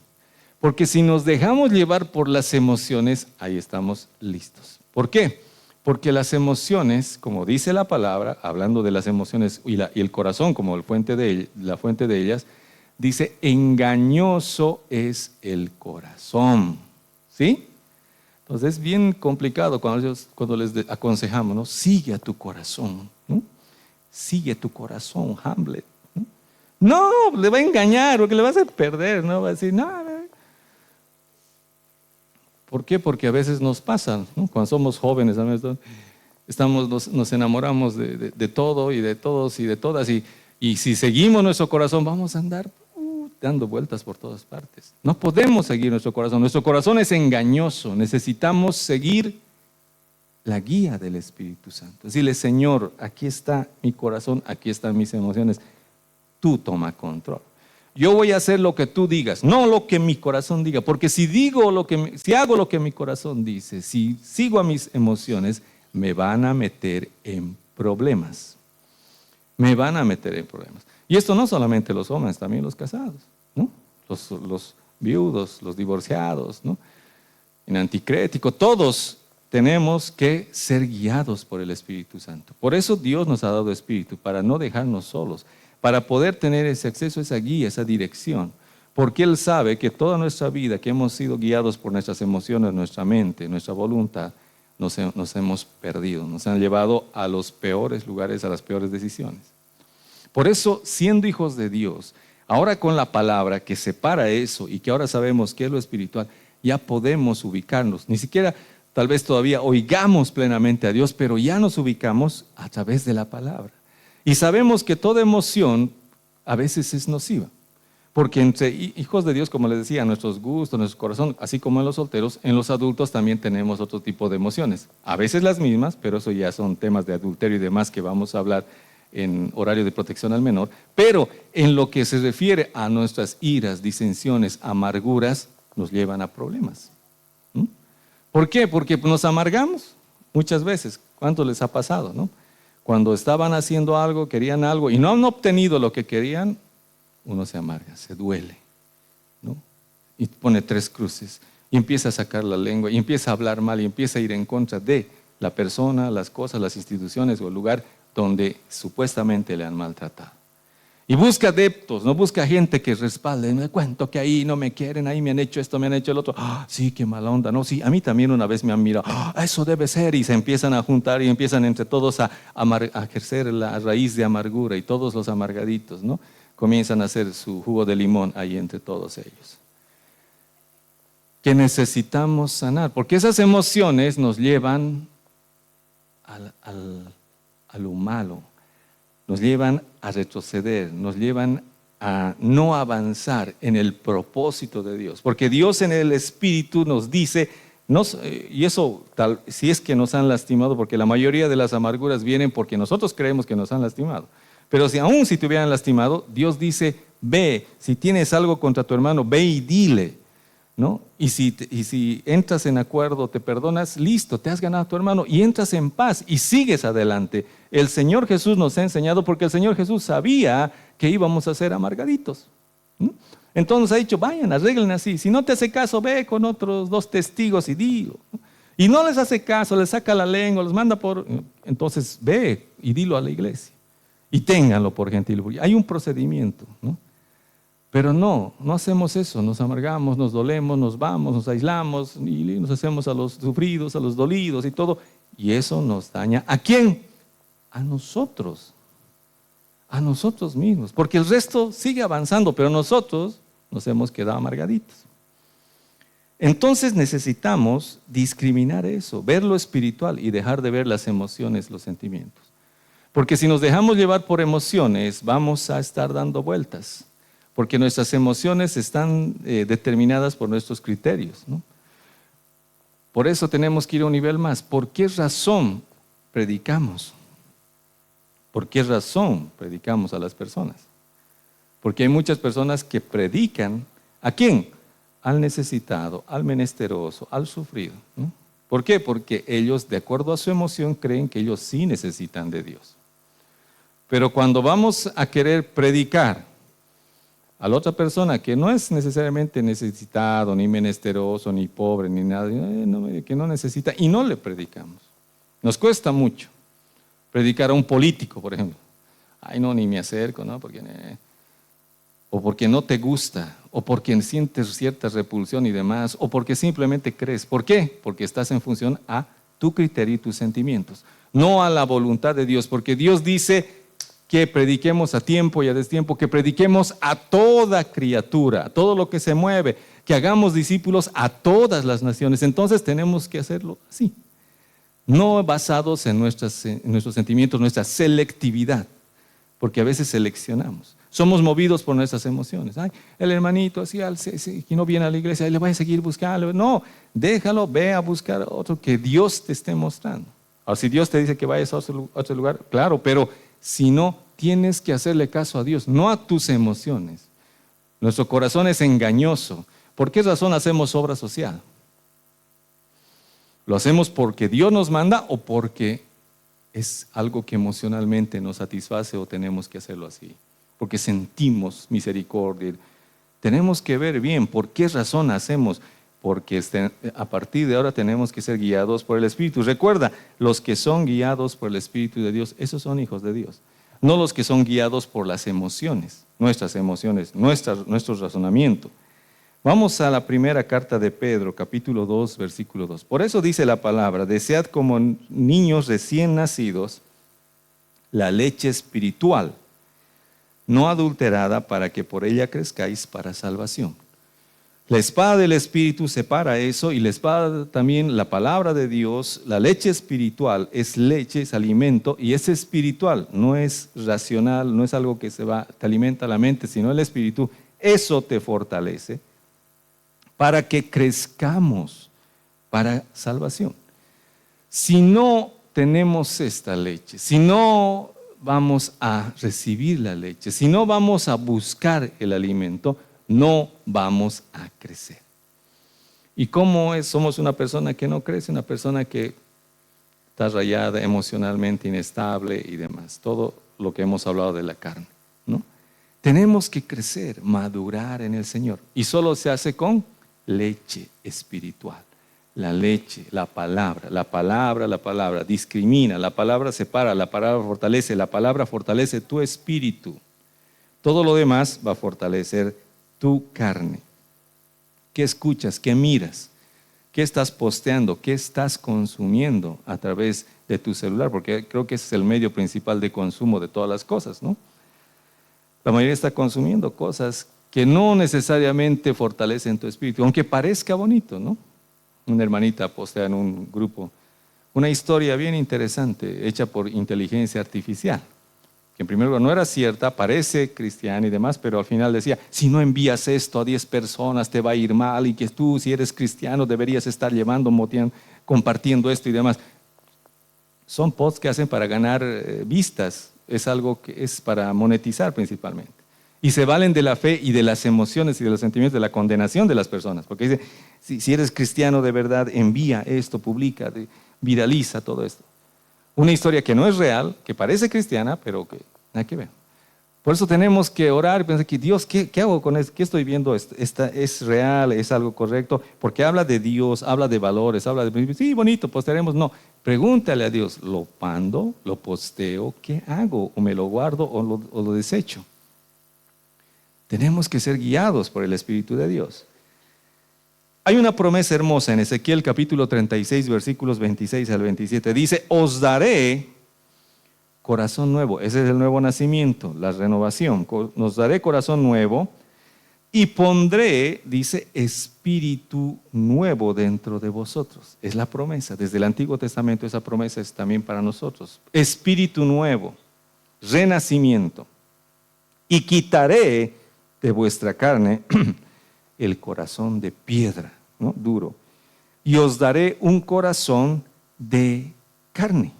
Speaker 1: Porque si nos dejamos llevar por las emociones, ahí estamos listos. ¿Por qué? Porque las emociones, como dice la palabra, hablando de las emociones y el corazón como la fuente de ellas, dice, engañoso es el corazón. ¿Sí? Entonces es bien complicado cuando les aconsejamos, ¿no? Sigue a tu corazón, ¿no? Sigue tu corazón, Hamlet. No, le va a engañar porque le va a hacer perder, no va a decir, no. ¿Por qué? Porque a veces nos pasa, ¿no? Cuando somos jóvenes, nos enamoramos de todo y de todos y de todas y si seguimos nuestro corazón vamos a andar dando vueltas por todas partes. No podemos seguir nuestro corazón es engañoso, necesitamos seguir la guía del Espíritu Santo. Decirle, Señor, aquí está mi corazón, aquí están mis emociones, tú toma control. Yo voy a hacer lo que tú digas, no lo que mi corazón diga, porque si hago lo que mi corazón dice, si sigo a mis emociones, me van a meter en problemas. Me van a meter en problemas. Y esto no solamente los hombres, también los casados, ¿no? Los viudos, los divorciados, ¿no? En Anticrético, todos tenemos que ser guiados por el Espíritu Santo. Por eso Dios nos ha dado Espíritu, para no dejarnos solos, para poder tener ese acceso, esa guía, esa dirección. porque Él sabe que toda nuestra vida, que hemos sido guiados por nuestras emociones, nuestra mente, nuestra voluntad, nos hemos perdido, nos han llevado a los peores lugares, a las peores decisiones. Por eso, siendo hijos de Dios, ahora con la palabra que separa eso y que ahora sabemos qué es lo espiritual, ya podemos ubicarnos. Ni siquiera tal vez todavía oigamos plenamente a Dios, pero ya nos ubicamos a través de la palabra. Y sabemos que toda emoción a veces es nociva. Porque entre hijos de Dios, como les decía, nuestros gustos, nuestro corazón, así como en los solteros, en los adultos también tenemos otro tipo de emociones. A veces las mismas, pero eso ya son temas de adulterio y demás que vamos a hablar en horario de protección al menor. Pero en lo que se refiere a nuestras iras, disensiones, amarguras, nos llevan a problemas. ¿Por qué? Porque nos amargamos muchas veces. ¿Cuánto les ha pasado, no? Cuando estaban haciendo algo, querían algo y no han obtenido lo que querían, uno se amarga, se duele, ¿no? Y pone 3 cruces y empieza a sacar la lengua y empieza a hablar mal y empieza a ir en contra de la persona, las cosas, las instituciones o el lugar donde supuestamente le han maltratado. Y busca adeptos, no busca gente que respalde. Me cuento que ahí no me quieren, ahí me han hecho esto, me han hecho el otro. Sí, qué mala onda. No, sí, a mí también una vez me han mirado. Eso debe ser. Y se empiezan a juntar y empiezan entre todos a ejercer la raíz de amargura. Y todos los amargaditos, ¿no? Comienzan a hacer su jugo de limón ahí entre todos ellos. Que necesitamos sanar, porque esas emociones nos llevan a lo malo, nos llevan a retroceder, nos llevan a no avanzar en el propósito de Dios. Porque Dios en el Espíritu nos dice, y eso si es que nos han lastimado, porque la mayoría de las amarguras vienen porque nosotros creemos que nos han lastimado. Pero aún si te hubieran lastimado, Dios dice, ve, si tienes algo contra tu hermano, ve y dile, ¿no? Y si entras en acuerdo, te perdonas, listo, te has ganado a tu hermano y entras en paz y sigues adelante. El Señor Jesús nos ha enseñado porque el Señor Jesús sabía que íbamos a ser amargaditos. Entonces ha dicho, vayan, arreglen así. Si no te hace caso, ve con otros 2 testigos y dilo. Y no les hace caso, les saca la lengua, los manda por... Entonces ve y dilo a la iglesia. Y ténganlo por gentil. Hay un procedimiento, ¿no? Pero no hacemos eso, nos amargamos, nos dolemos, nos vamos, nos aislamos y nos hacemos a los sufridos, a los dolidos y todo. Y eso nos daña. ¿A quién? A nosotros mismos. Porque el resto sigue avanzando, pero nosotros nos hemos quedado amargaditos. Entonces necesitamos discriminar eso, ver lo espiritual y dejar de ver las emociones, los sentimientos. Porque si nos dejamos llevar por emociones, vamos a estar dando vueltas. Porque nuestras emociones están determinadas por nuestros criterios, ¿no? Por eso tenemos que ir a un nivel más. ¿Por qué razón predicamos? ¿Por qué razón predicamos a las personas? Porque hay muchas personas que predican, ¿a quién? Al necesitado, al menesteroso, al sufrido, ¿no? ¿Por qué? Porque ellos, de acuerdo a su emoción, creen que ellos sí necesitan de Dios. Pero cuando vamos a querer predicar a la otra persona que no es necesariamente necesitado, ni menesteroso, ni pobre, ni nada, que no necesita, y no le predicamos. Nos cuesta mucho predicar a un político, por ejemplo. Ay, no, ni me acerco, ¿no? O porque no te gusta, o porque sientes cierta repulsión y demás, o porque simplemente crees. ¿Por qué? Porque estás en función a tu criterio y tus sentimientos, no a la voluntad de Dios, porque Dios dice que prediquemos a tiempo y a destiempo, que prediquemos a toda criatura, a todo lo que se mueve, que hagamos discípulos a todas las naciones. Entonces tenemos que hacerlo así, no basados en nuestros sentimientos, nuestra selectividad, porque a veces seleccionamos. Somos movidos por nuestras emociones. Ay, el hermanito así, que no viene a la iglesia, ahí le voy a seguir buscando. No, déjalo, ve a buscar otro que Dios te esté mostrando. Ahora, si Dios te dice que vayas a otro lugar, claro, pero si no, tienes que hacerle caso a Dios, no a tus emociones. Nuestro corazón es engañoso. ¿Por qué razón hacemos obra social? ¿Lo hacemos porque Dios nos manda o porque es algo que emocionalmente nos satisface o tenemos que hacerlo así? Porque sentimos misericordia. Tenemos que ver bien por qué razón hacemos, porque a partir de ahora tenemos que ser guiados por el Espíritu. Recuerda, los que son guiados por el Espíritu de Dios, esos son hijos de Dios. No los que son guiados por las emociones. nuestras emociones, nuestro razonamiento. Vamos a la primera carta de Pedro, capítulo 2, versículo 2. Por eso dice la palabra: desead como niños recién nacidos la leche espiritual, no adulterada, para que por ella crezcáis para salvación. La espada del Espíritu separa eso, y la espada también, la palabra de Dios. La leche espiritual es leche, es alimento, y es espiritual, no es racional, no es algo que te alimenta la mente, sino el espíritu. Eso te fortalece para que crezcamos para salvación. Si no tenemos esta leche, si no vamos a recibir la leche, si no vamos a buscar el alimento, no vamos a crecer. ¿Y cómo es? Somos una persona que no crece, una persona que está rayada, emocionalmente inestable y demás. Todo lo que hemos hablado de la carne, ¿no? Tenemos que crecer, madurar en el Señor. Y solo se hace con leche espiritual. La leche, la palabra, discrimina, la palabra separa, la palabra fortalece tu espíritu. Todo lo demás va a fortalecer tu carne. ¿Qué escuchas? ¿Qué miras? ¿Qué estás posteando? ¿Qué estás consumiendo a través de tu celular? Porque creo que ese es el medio principal de consumo de todas las cosas, ¿no? La mayoría está consumiendo cosas que no necesariamente fortalecen tu espíritu, aunque parezca bonito, ¿no? Una hermanita postea en un grupo una historia bien interesante hecha por inteligencia artificial, que en primer lugar no era cierta, parece cristiana y demás, pero al final decía: si no envías esto a 10 personas te va a ir mal, y que tú, si eres cristiano, deberías estar compartiendo esto y demás. Son posts que hacen para ganar vistas, es algo que es para monetizar principalmente. Y se valen de la fe y de las emociones y de los sentimientos, de la condenación de las personas, porque dice: si eres cristiano de verdad, envía esto, publica, viraliza todo esto. Una historia que no es real, que parece cristiana, pero que nada que ver. Por eso tenemos que orar y pensar que Dios, ¿qué hago con esto? ¿Qué estoy viendo? ¿Es real? ¿Es algo correcto? Porque habla de Dios, habla de valores, habla de principios. Sí, bonito, postearemos. No, pregúntale a Dios: ¿lo mando? ¿Lo posteo? ¿Qué hago? ¿O me lo guardo o lo desecho? Tenemos que ser guiados por el Espíritu de Dios. Hay una promesa hermosa en Ezequiel capítulo 36, versículos 26 al 27. Dice: os daré corazón nuevo. Ese es el nuevo nacimiento, la renovación. Nos daré corazón nuevo y pondré, dice, espíritu nuevo dentro de vosotros. Es la promesa. Desde el Antiguo Testamento esa promesa es también para nosotros. Espíritu nuevo, renacimiento. Y quitaré de vuestra carne el corazón de piedra, ¿no? Duro. Y os daré un corazón de carne.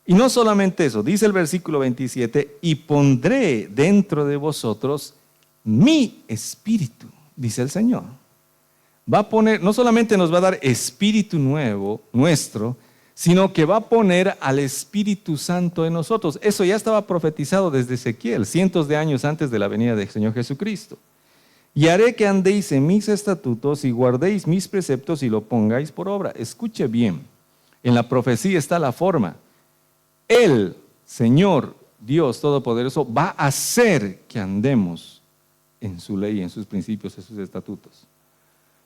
Speaker 1: Y no solamente eso, dice el versículo 27, y pondré dentro de vosotros mi espíritu, dice el Señor. Va a poner, no solamente nos va a dar espíritu nuevo, nuestro, sino que va a poner al Espíritu Santo en nosotros. Eso ya estaba profetizado desde Ezequiel, cientos de años antes de la venida del Señor Jesucristo. Y haré que andéis en mis estatutos y guardéis mis preceptos y lo pongáis por obra. Escuche bien, en la profecía está la forma. El Señor Dios Todopoderoso va a hacer que andemos en su ley, en sus principios, en sus estatutos.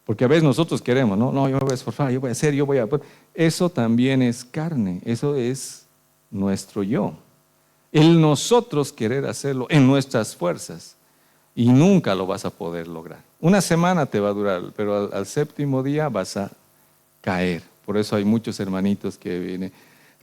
Speaker 1: Porque a veces nosotros queremos, no, yo me voy a esforzar, yo voy a hacer, Eso también es carne, eso es nuestro yo. El nosotros querer hacerlo en nuestras fuerzas, y nunca lo vas a poder lograr. Una semana te va a durar, pero al séptimo día vas a caer. Por eso hay muchos hermanitos que vienen: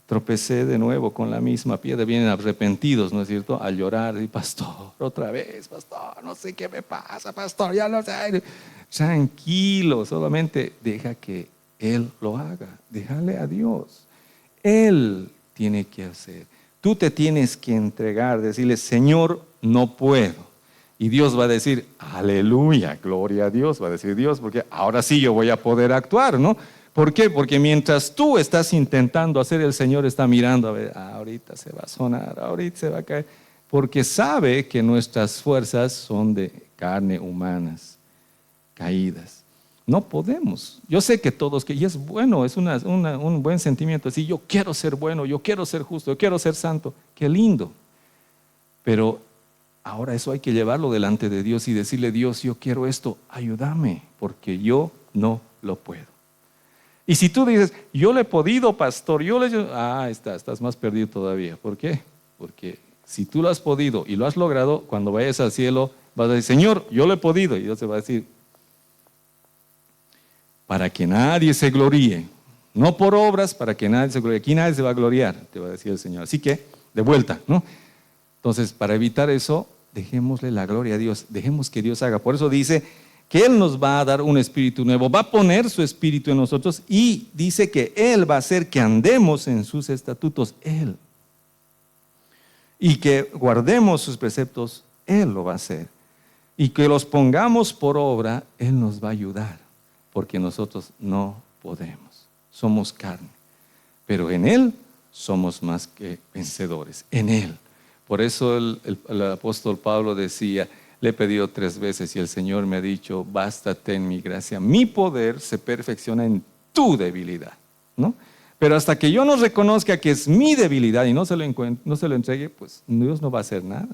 Speaker 1: tropecé de nuevo con la misma piedra, vienen arrepentidos, ¿no es cierto?, a llorar. Y: pastor, otra vez, pastor, no sé qué me pasa, pastor, ya no sé. Tranquilo, solamente deja que Él lo haga, déjale a Dios. Él tiene que hacer. Tú te tienes que entregar, decirle: Señor, no puedo. Y Dios va a decir: aleluya, gloria a Dios, va a decir Dios, porque ahora sí yo voy a poder actuar, ¿no? ¿Por qué? Porque mientras tú estás intentando hacer, el Señor está mirando a ver: ahorita se va a sonar, ahorita se va a caer. Porque sabe que nuestras fuerzas son de carne, humanas, caídas. No podemos. Yo sé que todos, y es bueno, es un buen sentimiento decir: yo quiero ser bueno, yo quiero ser justo, yo quiero ser santo. Qué lindo. Pero Ahora eso hay que llevarlo delante de Dios y decirle, Dios, yo quiero esto, ayúdame, porque yo no lo puedo. Y si tú dices, yo le he podido, pastor, estás más perdido todavía. ¿Por qué? Porque si tú lo has podido y lo has logrado, cuando vayas al cielo, vas a decir, Señor, yo lo he podido. Y Dios te va a decir, para que nadie se gloríe, no por obras, para que nadie se gloríe. Aquí nadie se va a gloriar, te va a decir el Señor. Así que, de vuelta, ¿no? Entonces, para evitar eso, dejémosle la gloria a Dios, dejemos que Dios haga. Por eso dice que Él nos va a dar un espíritu nuevo, va a poner su espíritu en nosotros y dice que Él va a hacer que andemos en sus estatutos, Él. Y que guardemos sus preceptos, Él lo va a hacer. Y que los pongamos por obra, Él nos va a ayudar, porque nosotros no podemos, somos carne. Pero en Él somos más que vencedores, en Él. Por eso el apóstol Pablo decía, le he pedido 3 veces y el Señor me ha dicho, bástate en mi gracia. Mi poder se perfecciona en tu debilidad, ¿no? Pero hasta que yo no reconozca que es mi debilidad y no se lo entregue, pues Dios no va a hacer nada.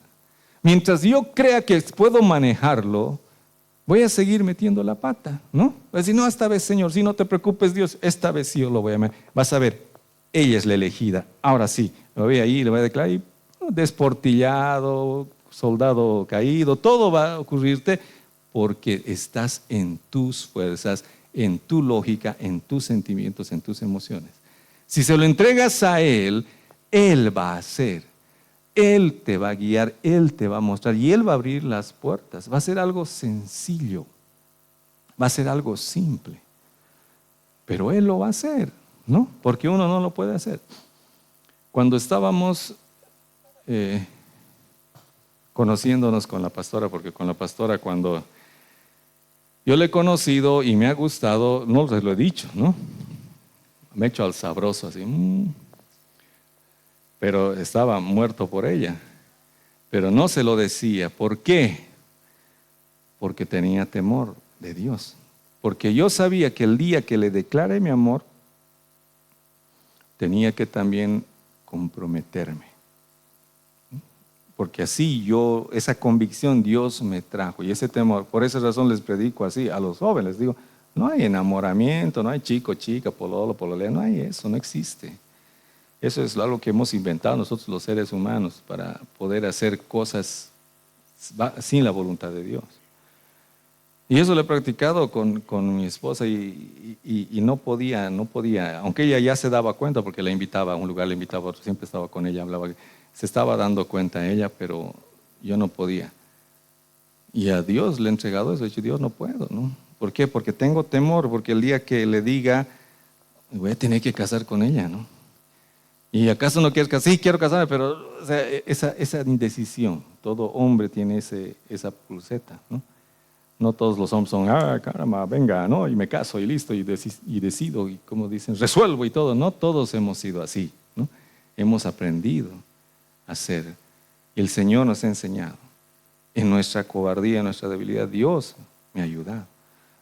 Speaker 1: Mientras yo crea que puedo manejarlo, voy a seguir metiendo la pata, ¿no? Voy a decir, no, esta vez, Señor, si no te preocupes, Dios, esta vez sí yo lo voy a manejar. Vas a ver, ella es la elegida. Ahora sí, lo voy ahí, le voy a declarar y desportillado, soldado caído, todo va a ocurrirte porque estás en tus fuerzas, en tu lógica, en tus sentimientos, en tus emociones. Si se lo entregas a Él, Él va a hacer, Él te va a guiar, Él te va a mostrar y Él va a abrir las puertas. Va a ser algo sencillo, va a ser algo simple, pero Él lo va a hacer, ¿no? Porque uno no lo puede hacer. Cuando estábamos conociéndonos con la pastora, porque con la pastora cuando yo le he conocido y me ha gustado, no les lo he dicho, ¿no? Me he hecho al sabroso así, pero estaba muerto por ella, pero no se lo decía. ¿Por qué? Porque tenía temor de Dios, porque yo sabía que el día que le declare mi amor, tenía que también comprometerme. Porque así esa convicción Dios me trajo y ese temor, por esa razón les predico así a los jóvenes, digo, no hay enamoramiento, no hay chico, chica, pololo, pololea, no hay eso, no existe. Eso es algo que hemos inventado nosotros los seres humanos para poder hacer cosas sin la voluntad de Dios. Y eso lo he practicado con mi esposa y no podía, aunque ella ya se daba cuenta porque la invitaba a un lugar, la invitaba a otro, siempre estaba con ella, hablaba. Se estaba dando cuenta ella, pero yo no podía. Y a Dios le he entregado eso. He dicho, Dios, no puedo, ¿no? ¿Por qué? Porque tengo temor, porque el día que le diga, voy a tener que casar con ella, ¿no? ¿Y acaso no quieres casar? Sí, quiero casarme, pero o sea, esa indecisión. Todo hombre tiene esa pulseta, ¿no? No todos los hombres son, caramba, venga, ¿no? Y me caso y listo, y decido, y como dicen, resuelvo y todo. No todos hemos sido así, ¿no? Hemos aprendido hacer. Y el Señor nos ha enseñado. En nuestra cobardía, en nuestra debilidad, Dios me ha ayudado.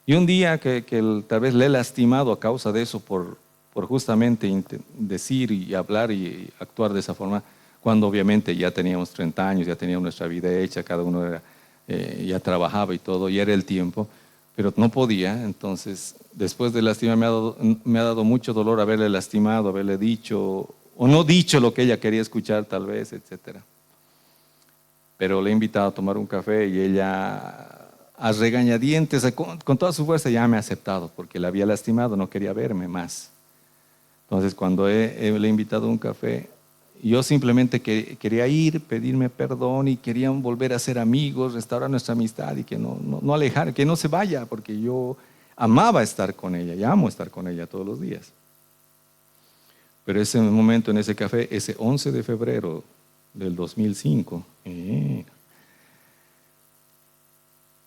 Speaker 1: Y un día que tal vez le he lastimado a causa de eso, por justamente decir y hablar y actuar de esa forma, cuando obviamente ya teníamos 30 años, ya teníamos nuestra vida hecha, cada uno ya trabajaba y todo, y era el tiempo, pero no podía. Entonces, después de lastimar, me ha dado mucho dolor haberle lastimado, haberle dicho o no dicho lo que ella quería escuchar tal vez, etcétera. Pero le he invitado a tomar un café y ella a regañadientes, con toda su fuerza ya me ha aceptado porque la había lastimado, no quería verme más. Entonces cuando le he invitado a un café, yo simplemente quería ir, pedirme perdón y querían volver a ser amigos, restaurar nuestra amistad y que no alejar, que no se vaya, porque yo amaba estar con ella y amo estar con ella todos los días. Pero ese momento en ese café, ese 11 de febrero del 2005,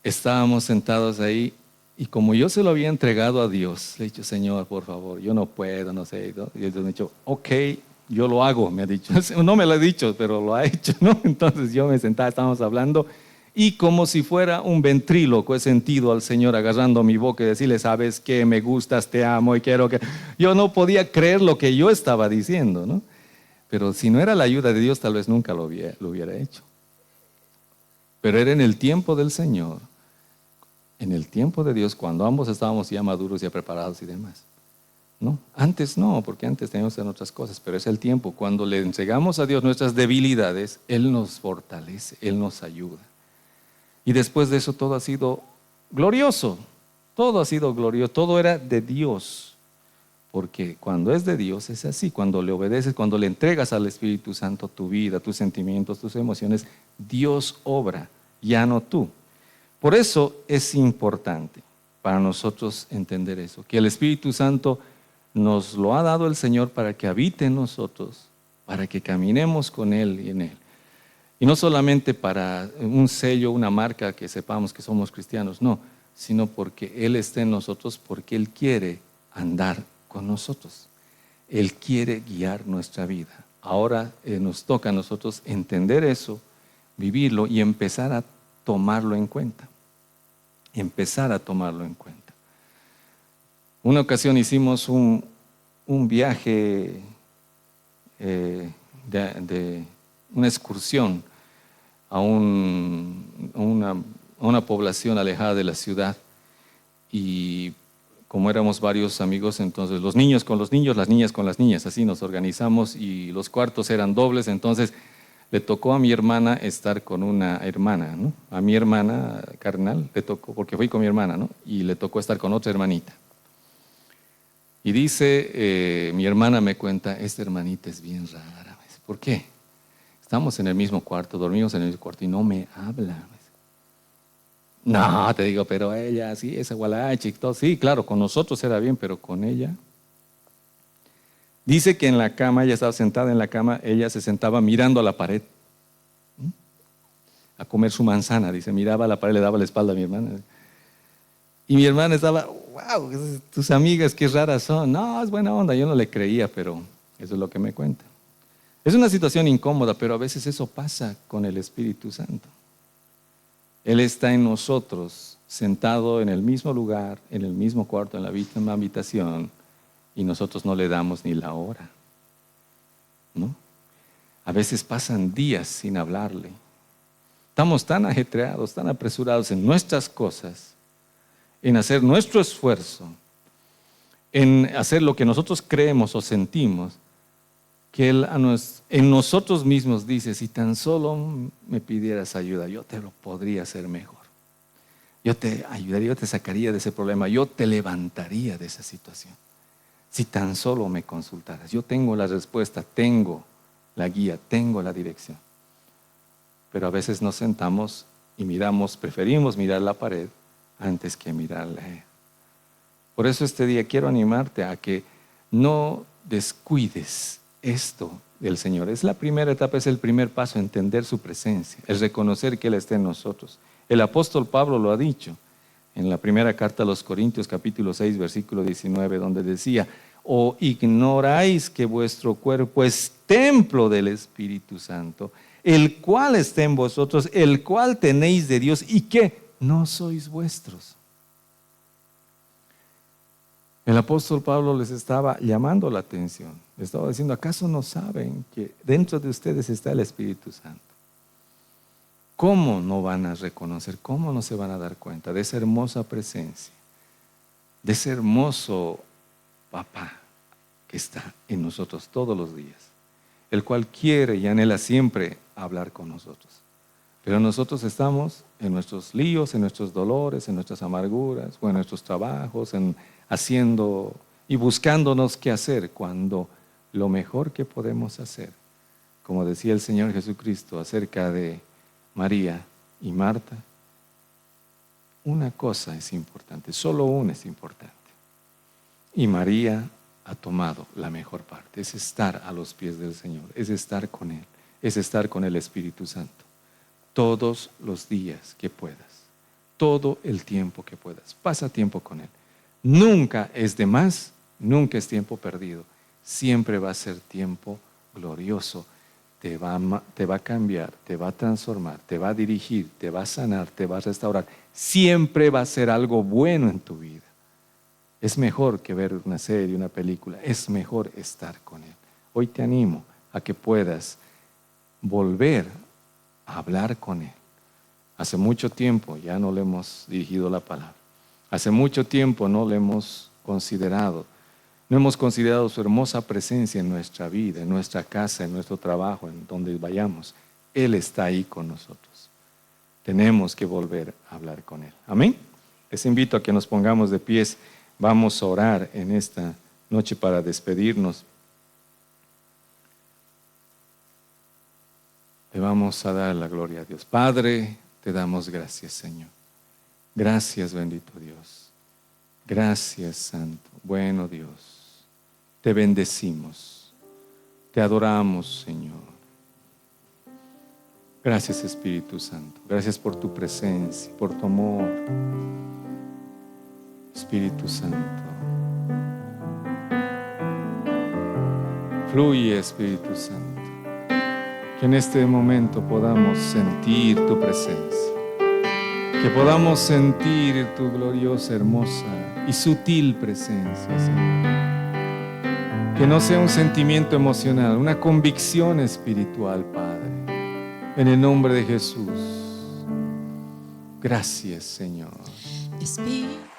Speaker 1: estábamos sentados ahí y como yo se lo había entregado a Dios, le he dicho, Señor, por favor, yo no puedo, no sé. Y Dios me ha dicho, ok, yo lo hago, me ha dicho. No me lo ha dicho, pero lo ha hecho, ¿no? Entonces yo me sentaba, estábamos hablando y como si fuera un ventríloco he sentido al Señor agarrando mi boca y decirle, ¿sabes qué? Me gustas, te amo y quiero que... Yo no podía creer lo que yo estaba diciendo, ¿no? Pero si no era la ayuda de Dios, tal vez nunca lo hubiera hecho. Pero era en el tiempo del Señor, en el tiempo de Dios, cuando ambos estábamos ya maduros, ya preparados y demás. ¿No? Antes no, porque antes teníamos que hacer otras cosas, pero es el tiempo. Cuando le entregamos a Dios nuestras debilidades, Él nos fortalece, Él nos ayuda. Y después de eso todo ha sido glorioso, todo ha sido glorioso, todo era de Dios. Porque cuando es de Dios es así, cuando le obedeces, cuando le entregas al Espíritu Santo tu vida, tus sentimientos, tus emociones, Dios obra, ya no tú. Por eso es importante para nosotros entender eso, que el Espíritu Santo nos lo ha dado el Señor para que habite en nosotros, para que caminemos con Él y en Él. Y no solamente para un sello, una marca que sepamos que somos cristianos, no, sino porque Él está en nosotros, porque Él quiere andar con nosotros. Él quiere guiar nuestra vida. Ahora nos toca a nosotros entender eso, vivirlo y empezar a tomarlo en cuenta. Empezar a tomarlo en cuenta. Una ocasión hicimos un viaje de una excursión a una población alejada de la ciudad, y como éramos varios amigos, entonces los niños con los niños, las niñas con las niñas, así nos organizamos, y los cuartos eran dobles, entonces le tocó a mi hermana estar con una hermana, ¿no? A mi hermana carnal le tocó, porque fui con mi hermana, ¿no? Y le tocó estar con otra hermanita. Y dice, mi hermana me cuenta, esta hermanita es bien rara. ¿Por qué? Estamos en el mismo cuarto, dormimos en el mismo cuarto y no me habla. No, te digo, pero ella, sí, esa gualachi, todo, sí, claro, con nosotros era bien, pero con ella. Dice que en la cama, ella estaba sentada en la cama, ella se sentaba mirando a la pared, a comer su manzana, dice, miraba a la pared, le daba la espalda a mi hermana. Y mi hermana estaba, wow, tus amigas qué raras son. No, es buena onda, yo no le creía, pero eso es lo que me cuenta. Es una situación incómoda, pero a veces eso pasa con el Espíritu Santo. Él está en nosotros, sentado en el mismo lugar, en el mismo cuarto, en la misma habitación, y nosotros no le damos ni la hora, ¿no? A veces pasan días sin hablarle. Estamos tan ajetreados, tan apresurados en nuestras cosas, en hacer nuestro esfuerzo, en hacer lo que nosotros creemos o sentimos, que Él en nosotros mismos dice, si tan solo me pidieras ayuda, yo te lo podría hacer mejor. Yo te ayudaría, yo te sacaría de ese problema, yo te levantaría de esa situación. Si tan solo me consultaras, yo tengo la respuesta, tengo la guía, tengo la dirección. Pero a veces nos sentamos y miramos, preferimos mirar la pared antes que mirarle a Él. Por eso este día quiero animarte a que no descuides esto del Señor. Es la primera etapa, es el primer paso, entender su presencia, es reconocer que Él está en nosotros. El apóstol Pablo lo ha dicho en la primera carta a los Corintios, capítulo 6, versículo 19, donde decía, ¿o ignoráis que vuestro cuerpo es templo del Espíritu Santo, el cual está en vosotros, el cual tenéis de Dios y que no sois vuestros? El apóstol Pablo les estaba llamando la atención, les estaba diciendo, ¿acaso no saben que dentro de ustedes está el Espíritu Santo? ¿Cómo no van a reconocer, cómo no se van a dar cuenta de esa hermosa presencia, de ese hermoso papá que está en nosotros todos los días, el cual quiere y anhela siempre hablar con nosotros? Pero nosotros estamos en nuestros líos, en nuestros dolores, en nuestras amarguras, o en nuestros trabajos, haciendo y buscándonos qué hacer, cuando lo mejor que podemos hacer, como decía el Señor Jesucristo acerca de María y Marta, una cosa es importante, solo una es importante. Y María ha tomado la mejor parte, es estar a los pies del Señor, es estar con Él, es estar con el Espíritu Santo. Todos los días que puedas, todo el tiempo que puedas, pasa tiempo con Él. Nunca es de más, nunca es tiempo perdido, siempre va a ser tiempo glorioso. Te va a cambiar, te va a transformar, te va a dirigir, te va a sanar, te va a restaurar. Siempre va a ser algo bueno en tu vida. Es mejor que ver una serie, una película, es mejor estar con Él. Hoy te animo a que puedas volver a hablar con Él, Hace mucho tiempo ya no le hemos dirigido la palabra. Hace mucho tiempo no le hemos considerado. No hemos considerado su hermosa presencia en nuestra vida, en nuestra casa, en nuestro trabajo, en donde vayamos. Él está ahí con nosotros. Tenemos que volver a hablar con Él. Amén. Les invito a que nos pongamos de pies. Vamos a orar en esta noche para despedirnos. Le vamos a dar la gloria a Dios. Padre, te damos gracias, Señor. Gracias, bendito Dios. Gracias, Santo. Bueno Dios, te bendecimos. Te adoramos, Señor. Gracias, Espíritu Santo. Gracias por tu presencia, por tu amor. Espíritu Santo. Fluye, Espíritu Santo. Que en este momento podamos sentir tu presencia. Que podamos sentir tu gloriosa, hermosa y sutil presencia, Señor. Que no sea un sentimiento emocional, una convicción espiritual, Padre. En el nombre de Jesús. Gracias, Señor.
Speaker 2: Espíritu